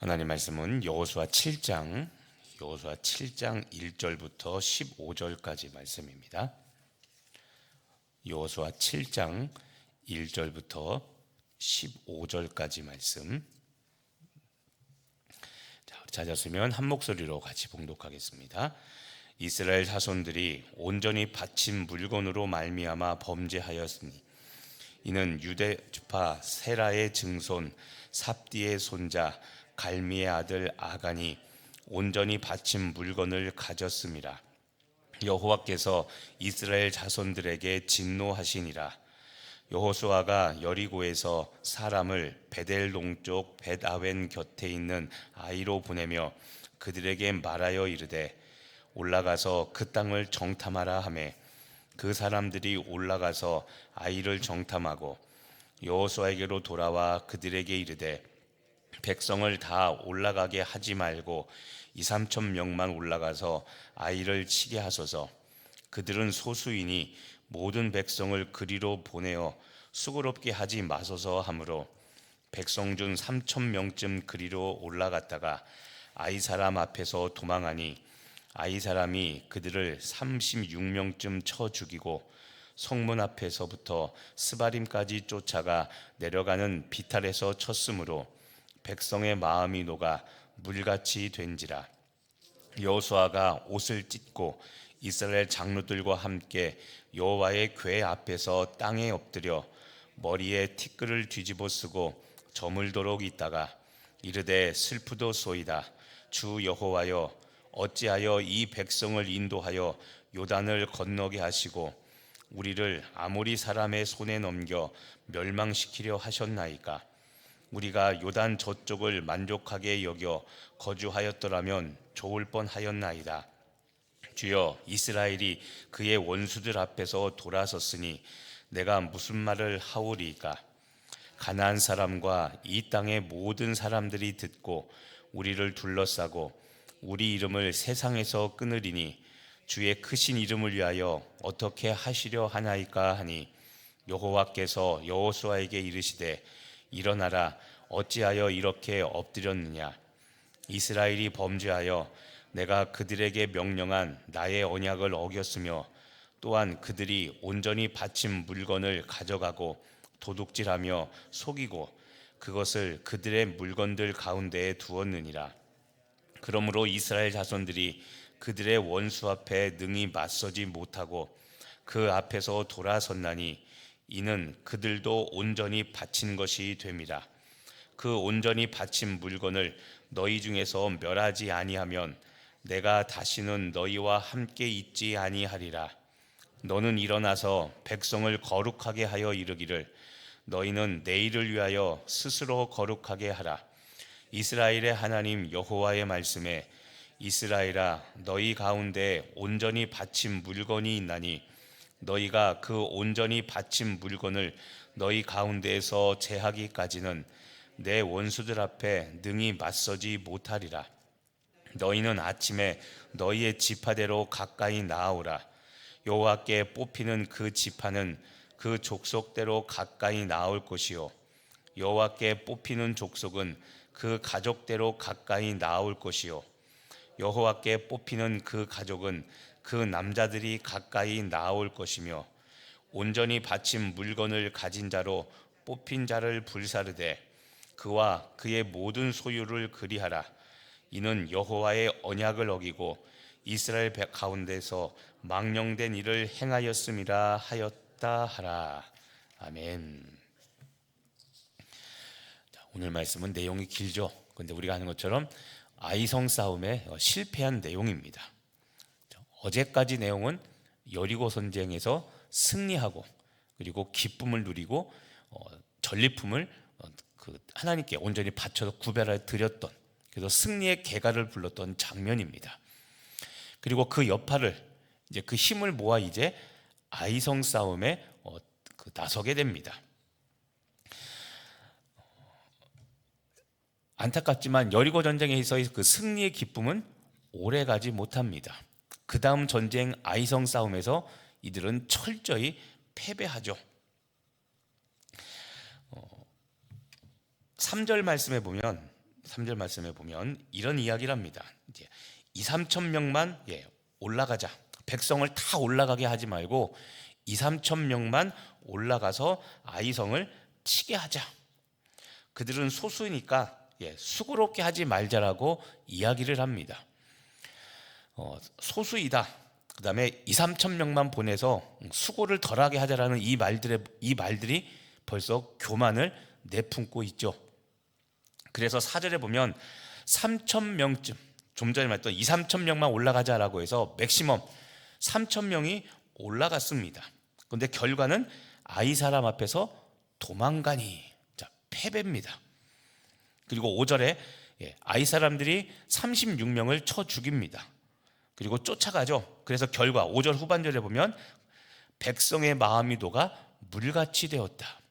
하나님 말씀은 여호수아 7장 1절부터 15절까지 말씀입니다. 여호수아 7장 1절부터 15절까지 말씀. 찾았으면 한 목소리로 같이 봉독하겠습니다. 이스라엘 자손들이 온전히 바친 물건으로 말미암아 범죄하였으니 이는 유대파 세라의 증손 삽디의 손자 갈미의 아들 아간이 온전히 바친 물건을 가졌음이라. 여호와께서 이스라엘 자손들에게 진노하시니라. 여호수아가 여리고에서 사람을 베델 동쪽 벳아웬 곁에 있는 아이로 보내며 그들에게 말하여 이르되 올라가서 그 땅을 정탐하라 하매 그 사람들이 올라가서 아이를 정탐하고 여호수아에게로 돌아와 그들에게 이르되 백성을 다 올라가게 하지 말고 2-3천 명만 올라가서 아이를 치게 하소서. 그들은 소수이니 모든 백성을 그리로 보내어 수고롭게 하지 마소서 하므로 백성 중 3천 명쯤 그리로 올라갔다가 아이 사람 앞에서 도망하니 아이 사람이 그들을 36명쯤 쳐 죽이고 성문 앞에서부터 스바림까지 쫓아가 내려가는 비탈에서 쳤으므로 백성의 마음이 녹아 물같이 된지라. 여호수아가 옷을 찢고 이스라엘 장로들과 함께 여호와의 궤 앞에서 땅에 엎드려 머리에 티끌을 뒤집어 쓰고 저물도록 있다가 이르되 슬프도소이다. 주 여호와여 어찌하여 이 백성을 인도하여 요단을 건너게 하시고 우리를 아모리 사람의 손에 넘겨 멸망시키려 하셨나이까. 우리가 요단 저쪽을 만족하게 여겨 거주하였더라면 좋을 뻔하였나이다. 주여 이스라엘이 그의 원수들 앞에서 돌아섰으니 내가 무슨 말을 하오리이까. 가나안 사람과 이 땅의 모든 사람들이 듣고 우리를 둘러싸고 우리 이름을 세상에서 끊으리니 주의 크신 이름을 위하여 어떻게 하시려 하나이까 하니 여호와께서 여호수아에게 이르시되 일어나라. 어찌하여 이렇게 엎드렸느냐. 이스라엘이 범죄하여 내가 그들에게 명령한 나의 언약을 어겼으며 또한 그들이 온전히 바친 물건을 가져가고 도둑질하며 속이고 그것을 그들의 물건들 가운데에 두었느니라. 그러므로 이스라엘 자손들이 그들의 원수 앞에 능히 맞서지 못하고 그 앞에서 돌아섰나니 이는 그들도 온전히 바친 것이 됨이라. 그 온전히 바친 물건을 너희 중에서 멸하지 아니하면 내가 다시는 너희와 함께 있지 아니하리라. 너는 일어나서 백성을 거룩하게 하여 이르기를 너희는 내일을 위하여 스스로 거룩하게 하라. 이스라엘의 하나님 여호와의 말씀에 이스라엘아 너희 가운데 온전히 바친 물건이 있나니 너희가 그 온전히 바친 물건을 너희 가운데에서 제하기까지는 내 원수들 앞에 능히 맞서지 못하리라. 너희는 아침에 너희의 지파대로 가까이 나아오라. 여호와께 뽑히는 그 지파는 그 족속대로 가까이 나올 것이요 여호와께 뽑히는 족속은 그 가족대로 가까이 나올 것이요 여호와께 뽑히는 그 가족은 그 남자들이 가까이 나올 것이며 온전히 바친 물건을 가진 자로 뽑힌 자를 불사르되 그와 그의 모든 소유를 그리하라. 이는 여호와의 언약을 어기고 이스라엘 가운데서 망령된 일을 행하였음이라 하였다 하라. 아멘. 오늘 말씀은 내용이 길죠. 그런데 우리가 하는 것처럼 아이성 싸움에 실패한 내용입니다. 어제까지 내용은 여리고 전쟁에서 승리하고 그리고 기쁨을 누리고 전리품을 하나님께 온전히 바쳐서 구별하여 드렸던, 그래서 승리의 개가를 불렀던 장면입니다. 그리고 그 여파를 이제 그 힘을 모아 이제 아이성 싸움에 나서게 됩니다. 안타깝지만 여리고 전쟁에서의 그 승리의 기쁨은 오래가지 못합니다. 그 다음 전쟁 아이성 싸움에서 이들은 철저히 패배하죠. 3절 말씀에 보면 3절 말씀에 보면 이런 이야기를 합니다. 이제 2, 3천 명만 올라가자. 백성을 다 올라가게 하지 말고 2, 3천 명만 올라가서 아이성을 치게 하자. 그들은 소수니까 수고롭게 하지 말자라고 이야기를 합니다. 소수이다. 그 다음에 2, 3천 명만 보내서 수고를 덜하게 하자라는 이 말들이 벌써 교만을 내품고 있죠. 그래서 4절에 보면 3천 명쯤, 좀 전에 말했던 2, 3천 명만 올라가자라고 해서 맥시멈 3천 명이 올라갔습니다. 그런데 결과는 아이 사람 앞에서 도망가니, 패배입니다. 그리고 5절에 아이 사람들이 36명을 쳐 죽입니다. 그리고 쫓아가죠. 그래서 결과 5절 후반절에 보면 백성의 마음이 녹아 물같이 되었다.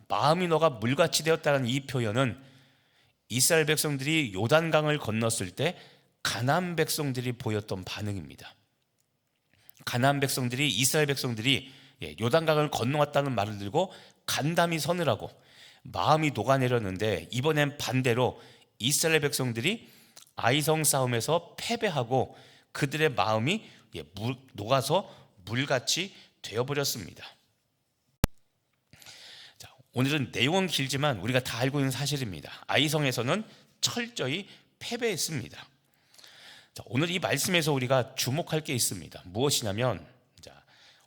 마음이 녹아 물같이 되었다는 이 표현은 이스라엘 백성들이 요단강을 건넜을 때 가나안 백성들이 보였던 반응입니다. 가나안 백성들이 이스라엘 백성들이 요단강을 건너왔다는 말을 들고 간담이 서느라고 마음이 녹아내렸는데, 이번엔 반대로 이스라엘 백성들이 아이성 싸움에서 패배하고 그들의 마음이 녹아서 물같이 되어버렸습니다. 오늘은 내용은 길지만 우리가 다 알고 있는 사실입니다. 아이성에서는 철저히 패배했습니다. 오늘 이 말씀에서 우리가 주목할 게 있습니다. 무엇이냐면,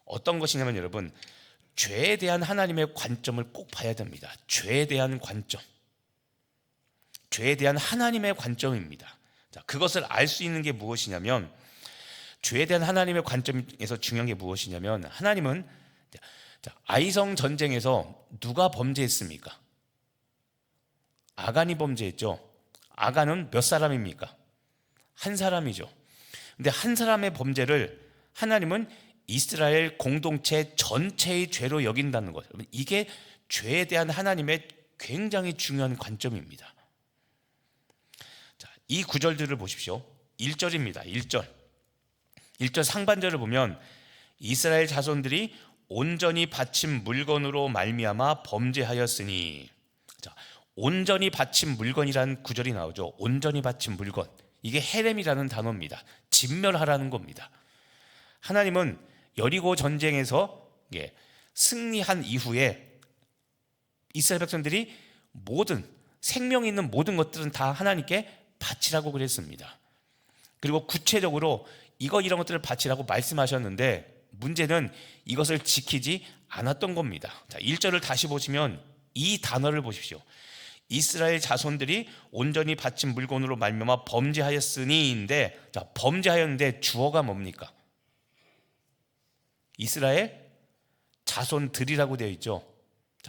어떤 것이냐면 여러분, 죄에 대한 하나님의 관점을 꼭 봐야 됩니다. 죄에 대한 관점, 죄에 대한 하나님의 관점입니다. 그것을 알 수 있는 게 무엇이냐면, 죄에 대한 하나님의 관점에서 중요한 게 무엇이냐면, 하나님은 아이성 전쟁에서 누가 범죄했습니까? 아간이 범죄했죠. 아간은 몇 사람입니까? 한 사람이죠. 근데 한 사람의 범죄를 하나님은 이스라엘 공동체 전체의 죄로 여긴다는 것, 이게 죄에 대한 하나님의 굉장히 중요한 관점입니다. 이 구절들을 보십시오. 1절입니다. 1절 상반절을 보면 이스라엘 자손들이 온전히 바친 물건으로 말미암아 범죄하였으니, 온전히 바친 물건이라는 구절이 나오죠. 온전히 바친 물건, 이게 헤렘이라는 단어입니다. 진멸하라는 겁니다. 하나님은 여리고 전쟁에서 승리한 이후에 이스라엘 백성들이 모든 생명 있는 모든 것들은 다 하나님께 바치라고 그랬습니다. 그리고 구체적으로 이런 것들을 바치라고 말씀하셨는데, 문제는 이것을 지키지 않았던 겁니다. 1절을 다시 보시면 이 단어를 보십시오. 이스라엘 자손들이 온전히 바친 물건으로 말미암아 범죄하였으니인데, 범죄하였는데 주어가 뭡니까? 이스라엘 자손들이라고 되어 있죠.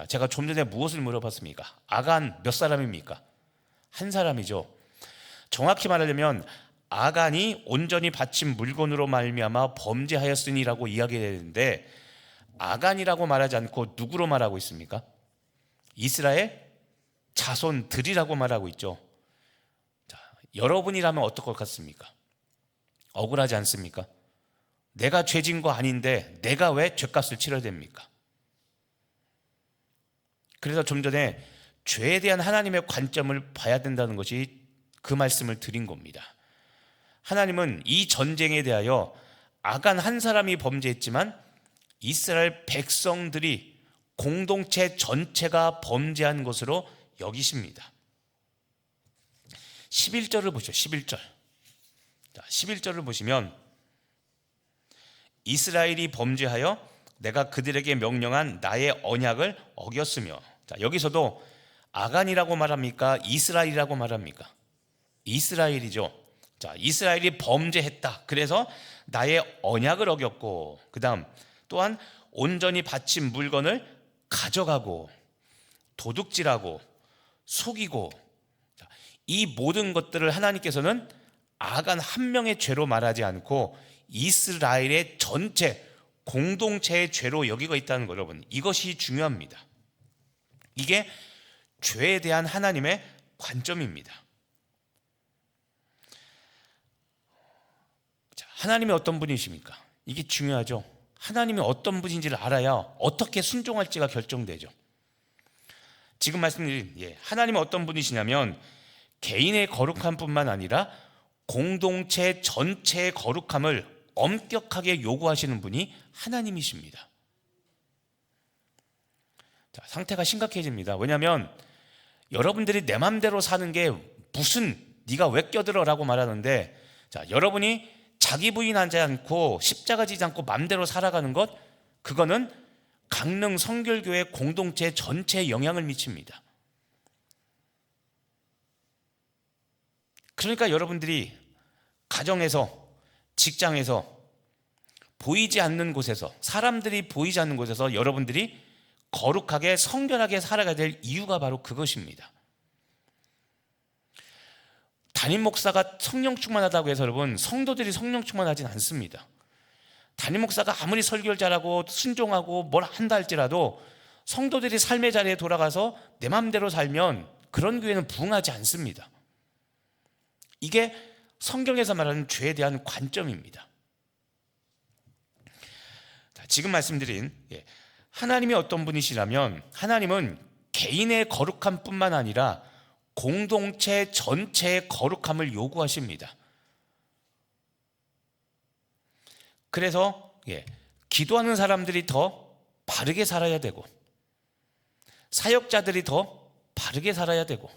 제가 좀 전에 무엇을 물어봤습니까? 아간 몇 사람입니까? 한 사람이죠. 정확히 말하려면 아간이 온전히 바친 물건으로 말미암아 범죄하였으니라고 이야기되는데, 아간이라고 말하지 않고 누구로 말하고 있습니까? 이스라엘 자손들이라고 말하고 있죠. 여러분이라면 어떨 것 같습니까? 억울하지 않습니까? 내가 죄진 거 아닌데 내가 왜 죄값을 치러야 됩니까? 그래서 좀 전에 죄에 대한 하나님의 관점을 봐야 된다는 것이 그 말씀을 드린 겁니다. 하나님은 이 전쟁에 대하여 아간 한 사람이 범죄했지만 이스라엘 백성들이 공동체 전체가 범죄한 것으로 여기십니다. 11절을 보시죠. 11절을 보시면 이스라엘이 범죄하여 내가 그들에게 명령한 나의 언약을 어겼으며, 여기서도 아간이라고 말합니까? 이스라엘이라고 말합니까? 이스라엘이죠. 이스라엘이 범죄했다. 그래서 나의 언약을 어겼고, 그 다음 또한 온전히 바친 물건을 가져가고 도둑질하고 속이고, 이 모든 것들을 하나님께서는 아간 한 명의 죄로 말하지 않고 이스라엘의 전체 공동체의 죄로 여기고 있다는 거, 여러분, 이것이 중요합니다. 이게 죄에 대한 하나님의 관점입니다. 하나님이 어떤 분이십니까? 이게 중요하죠. 하나님이 어떤 분인지를 알아야 어떻게 순종할지가 결정되죠. 지금 말씀드린 하나님은 어떤 분이시냐면 개인의 거룩함뿐만 아니라 공동체 전체의 거룩함을 엄격하게 요구하시는 분이 하나님이십니다. 자, 상태가 심각해집니다. 왜냐하면 여러분들이 내 맘대로 사는 게 무슨 네가 왜 껴들어라고 말하는데, 자, 여러분이 자기 부인하지 않고 십자가 지지 않고 맘대로 살아가는 것, 그거는 강릉 성결교회 공동체 전체에 영향을 미칩니다. 그러니까 여러분들이 가정에서, 직장에서, 보이지 않는 곳에서, 사람들이 보이지 않는 곳에서 여러분들이 거룩하게 성결하게 살아가야 될 이유가 바로 그것입니다. 담임 목사가 성령 충만하다고 해서 여러분 성도들이 성령 충만하진 않습니다. 담임 목사가 아무리 설교를 잘하고 순종하고 뭘 한다 할지라도 성도들이 삶의 자리에 돌아가서 내 마음대로 살면 그런 교회는 부흥하지 않습니다. 이게 성경에서 말하는 죄에 대한 관점입니다. 자, 지금 말씀드린 하나님이 어떤 분이시라면 하나님은 개인의 거룩함뿐만 아니라 공동체 전체의 거룩함을 요구하십니다. 그래서 기도하는 사람들이 더 바르게 살아야 되고, 사역자들이 더 바르게 살아야 되고,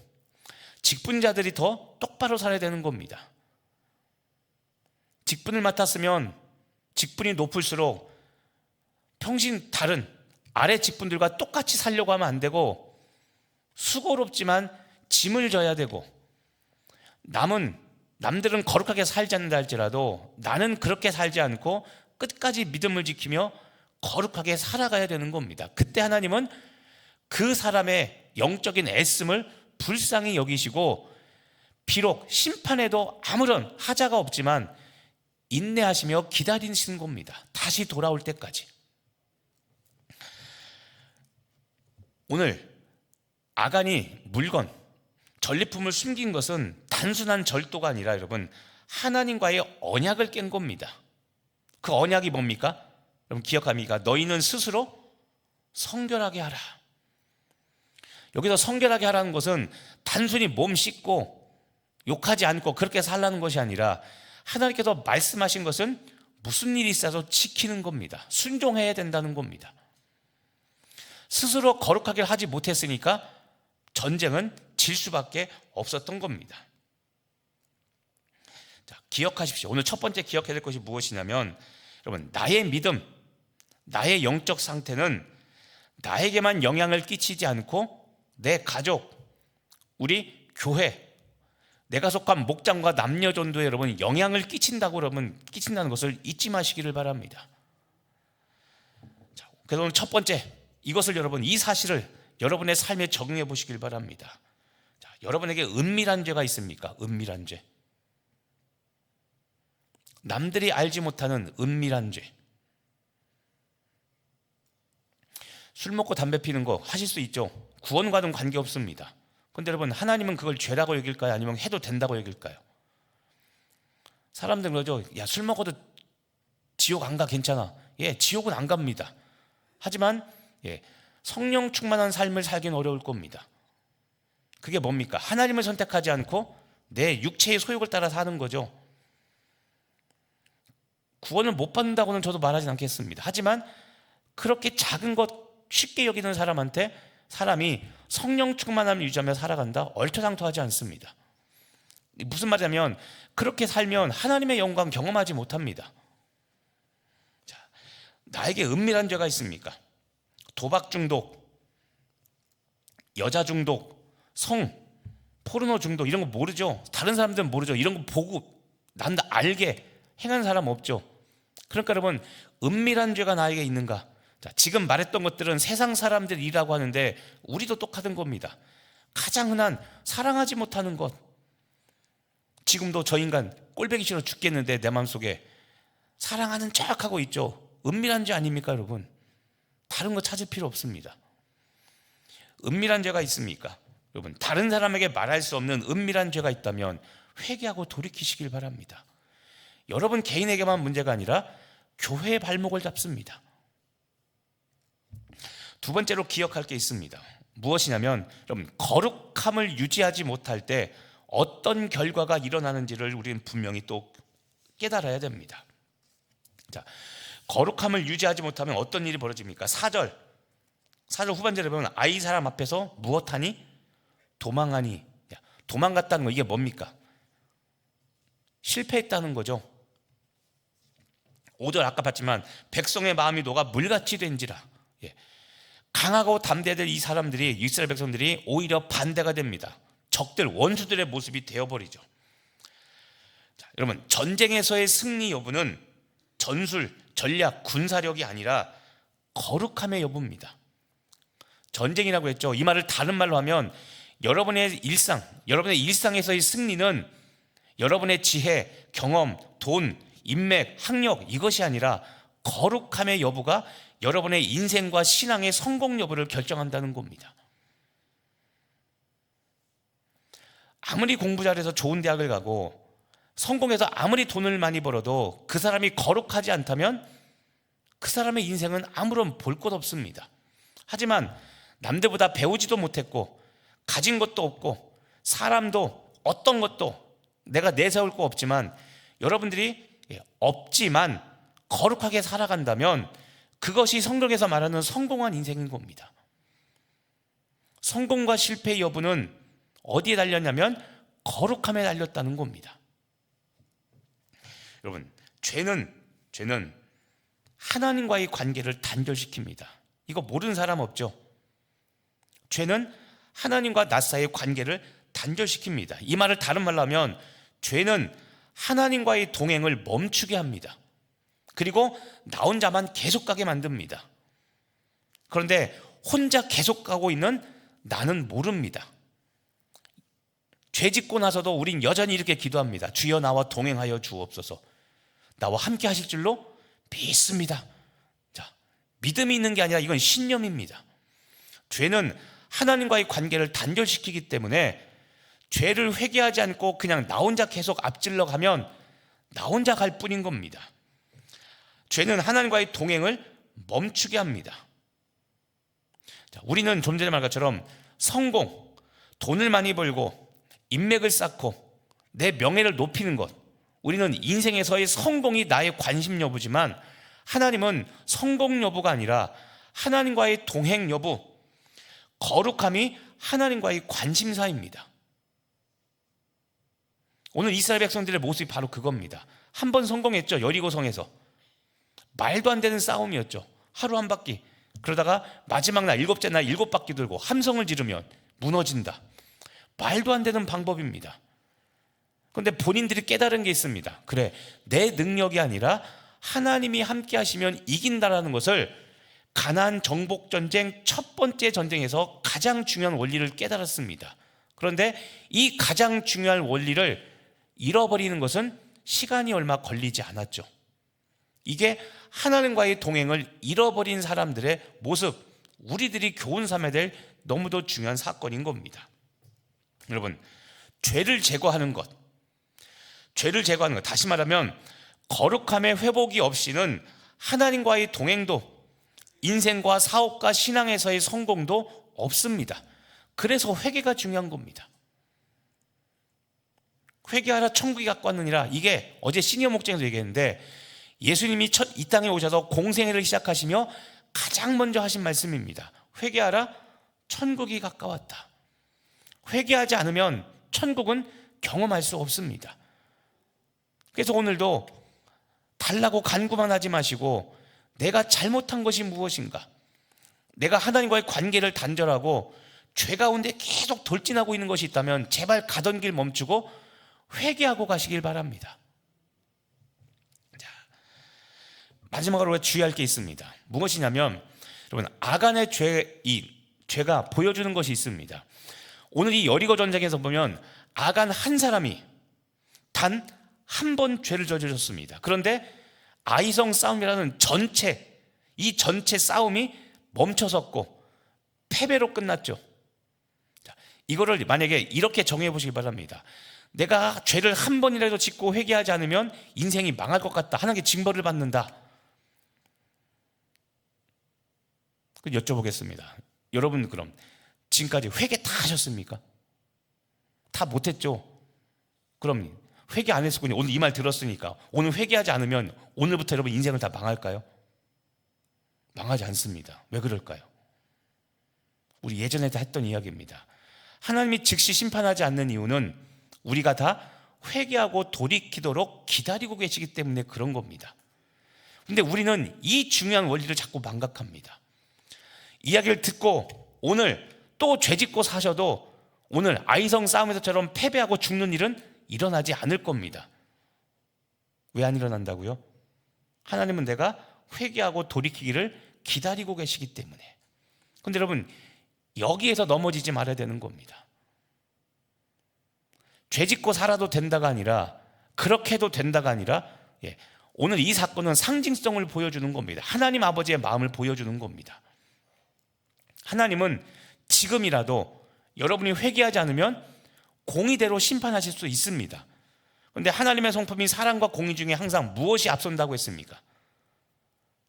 직분자들이 더 똑바로 살아야 되는 겁니다. 직분을 맡았으면 직분이 높을수록 평신 다른 아래 직분들과 똑같이 살려고 하면 안 되고, 수고롭지만 짐을 져야 되고, 남들은 거룩하게 살지 않는다 할지라도 나는 그렇게 살지 않고 끝까지 믿음을 지키며 거룩하게 살아가야 되는 겁니다. 그때 하나님은 그 사람의 영적인 애씀을 불쌍히 여기시고, 비록 심판에도 아무런 하자가 없지만 인내하시며 기다리시는 겁니다. 다시 돌아올 때까지. 오늘 아간이 물건, 전리품을 숨긴 것은 단순한 절도가 아니라 여러분 하나님과의 언약을 깬 겁니다. 그 언약이 뭡니까? 여러분 기억합니까? 너희는 스스로 성결하게 하라. 여기서 성결하게 하라는 것은 단순히 몸 씻고 욕하지 않고 그렇게 살라는 것이 아니라 하나님께서 말씀하신 것은 무슨 일이 있어도 지키는 겁니다. 순종해야 된다는 겁니다. 스스로 거룩하게 하지 못했으니까 전쟁은 질 수밖에 없었던 겁니다. 자, 기억하십시오. 오늘 첫 번째 기억해야 될 것이 무엇이냐면 여러분, 나의 믿음, 나의 영적 상태는 나에게만 영향을 끼치지 않고 내 가족, 우리 교회, 내가 속한 목장과 남녀전도에 여러분 영향을 끼친다고 여러분 끼친다는 것을 잊지 마시기를 바랍니다. 자, 그래서 오늘 첫 번째 이것을 여러분, 이 사실을 여러분의 삶에 적용해 보시길 바랍니다. 자, 여러분에게 은밀한 죄가 있습니까? 은밀한 죄. 남들이 알지 못하는 은밀한 죄. 술 먹고 담배 피는 거 하실 수 있죠. 구원과는 관계없습니다. 그런데 여러분, 하나님은 그걸 죄라고 여길까요? 아니면 해도 된다고 여길까요? 사람들은 그러죠. 야, 술 먹어도 지옥 안 가, 괜찮아. 지옥은 안 갑니다. 하지만 성령 충만한 삶을 살기는 어려울 겁니다. 그게 뭡니까? 하나님을 선택하지 않고 내 육체의 소욕을 따라 사는 거죠. 구원을 못 받는다고는 저도 말하진 않겠습니다. 하지만 그렇게 작은 것 쉽게 여기는 사람한테 사람이 성령 충만함을 유지하며 살아간다? 얼토당토하지 않습니다. 무슨 말이냐면 그렇게 살면 하나님의 영광 경험하지 못합니다. 자, 나에게 은밀한 죄가 있습니까? 도박 중독, 여자 중독, 포르노 중독, 이런 거 모르죠? 다른 사람들은 모르죠? 이런 거 보고 난 다 알게 행하는 사람 없죠? 그러니까 여러분, 은밀한 죄가 나에게 있는가? 자, 지금 말했던 것들은 세상 사람들이라고 하는데 우리도 똑같은 겁니다. 가장 흔한 사랑하지 못하는 것. 지금도 저 인간 꼴보기 싫어 죽겠는데 내 마음속에 사랑하는 척 하고 있죠. 은밀한 죄 아닙니까 여러분? 다른 거 찾을 필요 없습니다. 은밀한 죄가 있습니까? 여러분, 다른 사람에게 말할 수 없는 은밀한 죄가 있다면 회개하고 돌이키시길 바랍니다. 여러분 개인에게만 문제가 아니라 교회의 발목을 잡습니다. 두 번째로 기억할 게 있습니다. 무엇이냐면 여러분, 거룩함을 유지하지 못할 때 어떤 결과가 일어나는지를 우리는 분명히 또 깨달아야 됩니다. 자, 거룩함을 유지하지 못하면 어떤 일이 벌어집니까? 4절 후반절에 보면 아이 사람 앞에서 무엇하니? 도망하니. 도망갔다는 거, 이게 뭡니까? 실패했다는 거죠. 5절 아까 봤지만 백성의 마음이 녹아 물같이 된지라. 강하고 담대들 이 사람들이, 이스라엘 백성들이 오히려 반대가 됩니다. 적들, 원수들의 모습이 되어버리죠. 자, 여러분, 전쟁에서의 승리 여부는 전술, 전략, 군사력이 아니라 거룩함의 여부입니다. 전쟁이라고 했죠. 이 말을 다른 말로 하면 여러분의 일상에서의 승리는 여러분의 지혜, 경험, 돈, 인맥, 학력, 이것이 아니라 거룩함의 여부가 여러분의 인생과 신앙의 성공 여부를 결정한다는 겁니다. 아무리 공부 잘해서 좋은 대학을 가고 성공해서 아무리 돈을 많이 벌어도 그 사람이 거룩하지 않다면 그 사람의 인생은 아무런 볼 것 없습니다. 하지만 남들보다 배우지도 못했고 가진 것도 없고 사람도 어떤 것도 내가 내세울 거 없지만, 여러분들이 없지만 거룩하게 살아간다면 그것이 성경에서 말하는 성공한 인생인 겁니다. 성공과 실패의 여부는 어디에 달렸냐면 거룩함에 달렸다는 겁니다. 여러분, 죄는 하나님과의 관계를 단절시킵니다. 이거 모르는 사람 없죠? 죄는 하나님과 나 사이의 관계를 단절시킵니다. 이 말을 다른 말로 하면 죄는 하나님과의 동행을 멈추게 합니다. 그리고 나 혼자만 계속 가게 만듭니다. 그런데 혼자 계속 가고 있는 나는 모릅니다. 죄 짓고 나서도 우린 여전히 이렇게 기도합니다. 주여 나와 동행하여 주옵소서. 나와 함께 하실 줄로 믿습니다. 자, 믿음이 있는 게 아니라 이건 신념입니다. 죄는 하나님과의 관계를 단절시키기 때문에 죄를 회개하지 않고 그냥 나 혼자 계속 앞질러 가면 나 혼자 갈 뿐인 겁니다. 죄는 하나님과의 동행을 멈추게 합니다. 자, 우리는 좀 전에 말한 것처럼 성공, 돈을 많이 벌고 인맥을 쌓고 내 명예를 높이는 것, 우리는 인생에서의 성공이 나의 관심 여부지만 하나님은 성공 여부가 아니라 하나님과의 동행 여부, 거룩함이 하나님과의 관심사입니다. 오늘 이스라엘 백성들의 모습이 바로 그겁니다. 한 번 성공했죠. 여리고성에서. 말도 안 되는 싸움이었죠. 하루 한 바퀴. 그러다가 마지막 날 7째 날 7바퀴 돌고 함성을 지르면 무너진다. 말도 안 되는 방법입니다. 그런데 본인들이 깨달은 게 있습니다. 그래, 내 능력이 아니라 하나님이 함께 하시면 이긴다라는 것을 가나안 정복 전쟁 첫 번째 전쟁에서 가장 중요한 원리를 깨달았습니다. 그런데 이 가장 중요한 원리를 잃어버리는 것은 시간이 얼마 걸리지 않았죠. 이게 하나님과의 동행을 잃어버린 사람들의 모습, 우리들이 교훈 삼아야 될 너무도 중요한 사건인 겁니다. 여러분, 죄를 제거하는 것, 다시 말하면 거룩함의 회복이 없이는 하나님과의 동행도, 인생과 사업과 신앙에서의 성공도 없습니다. 그래서 회개가 중요한 겁니다. 회개하라 천국이 가까웠느니라, 이게 어제 시니어 목장에서 얘기했는데 예수님이 첫 이 땅에 오셔서 공생애를 시작하시며 가장 먼저 하신 말씀입니다. 회개하라 천국이 가까웠다. 회개하지 않으면 천국은 경험할 수 없습니다. 그래서 오늘도 달라고 간구만 하지 마시고 내가 잘못한 것이 무엇인가, 내가 하나님과의 관계를 단절하고 죄 가운데 계속 돌진하고 있는 것이 있다면 제발 가던 길 멈추고 회개하고 가시길 바랍니다. 자, 마지막으로 주의할 게 있습니다. 무엇이냐면 여러분, 아간의 죄가 보여주는 것이 있습니다. 오늘 이 여리고 전쟁에서 보면 아간 한 사람이 단 한 번 죄를 저지르셨습니다. 그런데 아이성 싸움이라는 이 전체 싸움이 멈춰섰고 패배로 끝났죠. 자, 이거를 만약에 이렇게 정해 보시기 바랍니다. 내가 죄를 한 번이라도 짓고 회개하지 않으면 인생이 망할 것 같다, 하나님께 징벌을 받는다. 여쭤보겠습니다. 여러분, 그럼 지금까지 회개 다 하셨습니까? 다 못했죠? 그럼 회개 안 했었군요. 오늘 이 말 들었으니까 오늘 회개하지 않으면 오늘부터 여러분 인생을 다 망할까요? 망하지 않습니다. 왜 그럴까요? 우리 예전에 다 했던 이야기입니다. 하나님이 즉시 심판하지 않는 이유는 우리가 다 회개하고 돌이키도록 기다리고 계시기 때문에 그런 겁니다. 근데 우리는 이 중요한 원리를 자꾸 망각합니다. 이야기를 듣고 오늘 또 죄짓고 사셔도 오늘 아이성 싸움에서처럼 패배하고 죽는 일은 일어나지 않을 겁니다. 왜 안 일어난다고요? 하나님은 내가 회개하고 돌이키기를 기다리고 계시기 때문에. 그런데 여러분, 여기에서 넘어지지 말아야 되는 겁니다. 죄짓고 살아도 된다가 아니라, 그렇게 해도 된다가 아니라, 오늘 이 사건은 상징성을 보여주는 겁니다. 하나님 아버지의 마음을 보여주는 겁니다. 하나님은 지금이라도 여러분이 회개하지 않으면 공의대로 심판하실 수 있습니다. 그런데 하나님의 성품이 사랑과 공의 중에 항상 무엇이 앞선다고 했습니까?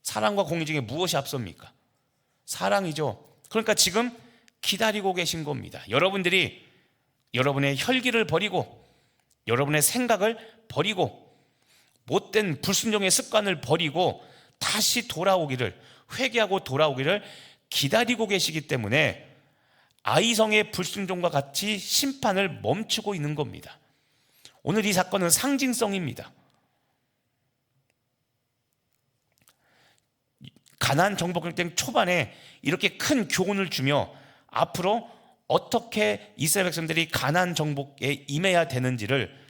사랑과 공의 중에 무엇이 앞섭니까? 사랑이죠. 그러니까 지금 기다리고 계신 겁니다. 여러분들이 여러분의 혈기를 버리고 여러분의 생각을 버리고 못된 불순종의 습관을 버리고 다시 돌아오기를, 회개하고 돌아오기를 기다리고 계시기 때문에 아이성의 불순종과 같이 심판을 멈추고 있는 겁니다. 오늘 이 사건은 상징성입니다. 가나안 정복 전쟁 초반에 이렇게 큰 교훈을 주며 앞으로 어떻게 이스라엘 백성들이 가나안 정복에 임해야 되는지를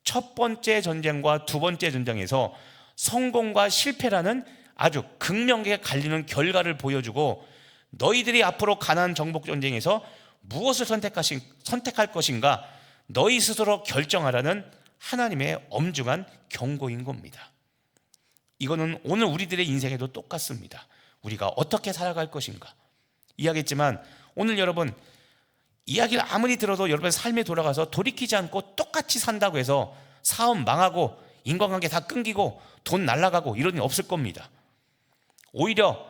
첫 번째 전쟁과 두 번째 전쟁에서 성공과 실패라는 아주 극명하게 갈리는 결과를 보여주고, 너희들이 앞으로 가나안 정복 전쟁에서 무엇을 선택할 것인가 너희 스스로 결정하라는 하나님의 엄중한 경고인 겁니다. 이거는 오늘 우리들의 인생에도 똑같습니다. 우리가 어떻게 살아갈 것인가 이야기했지만, 오늘 여러분 이야기를 아무리 들어도 여러분의 삶에 돌아가서 돌이키지 않고 똑같이 산다고 해서 사업 망하고 인간관계 다 끊기고 돈 날아가고 이런 일 없을 겁니다. 오히려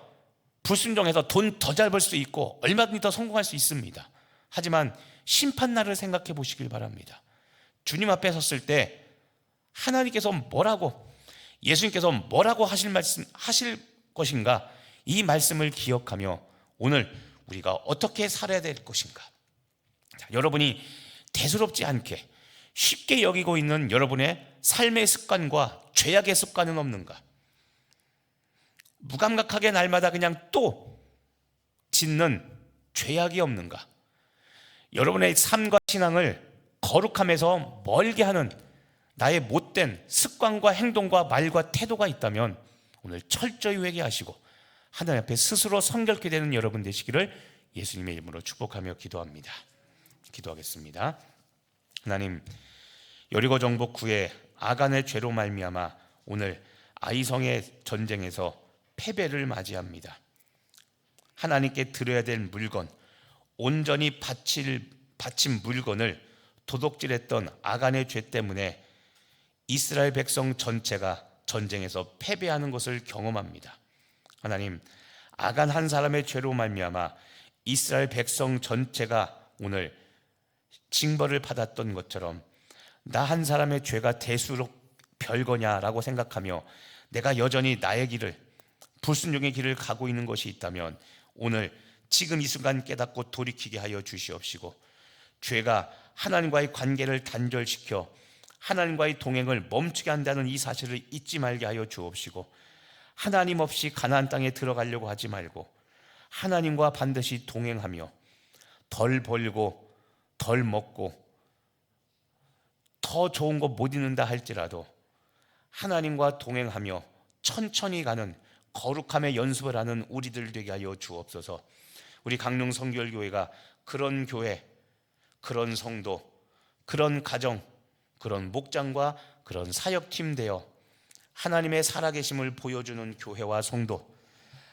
불순종해서 돈 더 잘 벌 수 있고 얼마든지 더 성공할 수 있습니다. 하지만 심판날을 생각해 보시길 바랍니다. 주님 앞에 섰을 때 하나님께서 뭐라고, 예수님께서 뭐라고 하실 것인가, 이 말씀을 기억하며 오늘 우리가 어떻게 살아야 될 것인가. 자, 여러분이 대수롭지 않게 쉽게 여기고 있는 여러분의 삶의 습관과 죄악의 습관은 없는가? 무감각하게 날마다 그냥 또 짓는 죄악이 없는가? 여러분의 삶과 신앙을 거룩함에서 멀게 하는 나의 못된 습관과 행동과 말과 태도가 있다면 오늘 철저히 회개하시고 하나님 앞에 스스로 성결케 되는 여러분 되시기를 예수님의 이름으로 축복하며 기도합니다. 기도하겠습니다. 하나님, 여리고 정복 후에 아간의 죄로 말미암아 오늘 아이성의 전쟁에서 패배를 맞이합니다. 하나님께 드려야 될 물건, 온전히 바친 물건을 도둑질했던 아간의 죄 때문에 이스라엘 백성 전체가 전쟁에서 패배하는 것을 경험합니다. 하나님, 아간 한 사람의 죄로 말미암아 이스라엘 백성 전체가 오늘 징벌을 받았던 것처럼 나 한 사람의 죄가 대수로 별거냐라고 생각하며 내가 여전히 나의 길을, 불순종의 길을 가고 있는 것이 있다면 오늘 지금 이 순간 깨닫고 돌이키게 하여 주시옵시고, 죄가 하나님과의 관계를 단절시켜 하나님과의 동행을 멈추게 한다는 이 사실을 잊지 말게 하여 주옵시고, 하나님 없이 가나안 땅에 들어가려고 하지 말고 하나님과 반드시 동행하며 덜 벌고 덜 먹고 더 좋은 거 못 입는다 할지라도 하나님과 동행하며 천천히 가는 거룩함의 연습을 하는 우리들 되게 하여 주옵소서. 우리 강릉 성결교회가 그런 교회, 그런 성도, 그런 가정, 그런 목장과 그런 사역팀 되어 하나님의 살아계심을 보여주는 교회와 성도,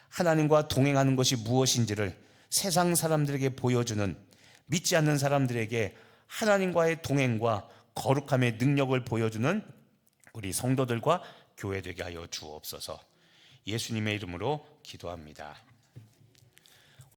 하나님과 동행하는 것이 무엇인지를 세상 사람들에게 보여주는, 믿지 않는 사람들에게 하나님과의 동행과 거룩함의 능력을 보여주는 우리 성도들과 교회 되게 하여 주옵소서. 예수님의 이름으로 기도합니다.